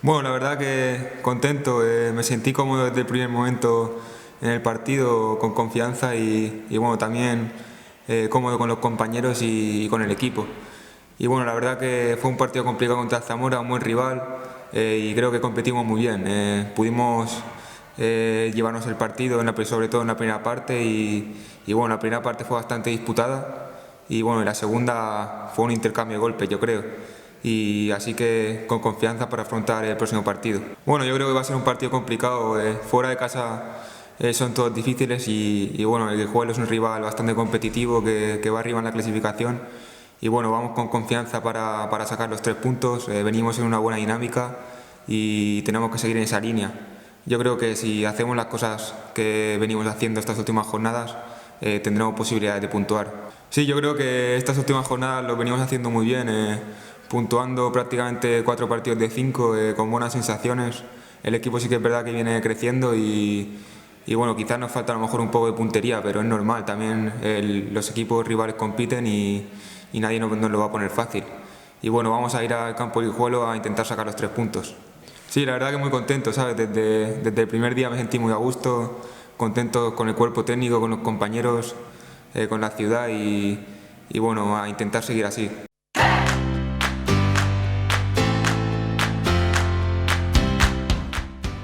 Bueno, la verdad que contento, me sentí cómodo desde el primer momento en el partido, con confianza y bueno, también cómodo con los compañeros y con el equipo. Y bueno, la verdad que fue un partido complicado contra Zamora, un buen rival y creo que competimos muy bien. Pudimos llevarnos el partido, sobre todo en la primera parte y bueno, la primera parte fue bastante disputada y bueno, en la segunda fue un intercambio de golpes, yo creo. Y así que con confianza para afrontar el próximo partido. Bueno, yo creo que va a ser un partido complicado. Fuera de casa son todos difíciles y bueno, el Guijuelo es un rival bastante competitivo que va arriba en la clasificación. Y bueno, vamos con confianza para sacar los 3 puntos. Venimos en una buena dinámica y tenemos que seguir en esa línea. Yo creo que si hacemos las cosas que venimos haciendo estas últimas jornadas, tendremos posibilidades de puntuar. Sí, yo creo que estas últimas jornadas lo venimos haciendo muy bien, puntuando prácticamente 4 partidos de 5 con buenas sensaciones. El equipo sí que es verdad que viene creciendo y bueno, quizás nos falta a lo mejor un poco de puntería, pero es normal, también los equipos rivales compiten y nadie nos lo va a poner fácil. Y bueno, vamos a ir al campo Guijuelo a intentar sacar los 3 puntos. Sí, la verdad que muy contento, ¿sabes? Desde el primer día me sentí muy a gusto, contento con el cuerpo técnico, con los compañeros, con la ciudad y bueno, a intentar seguir así.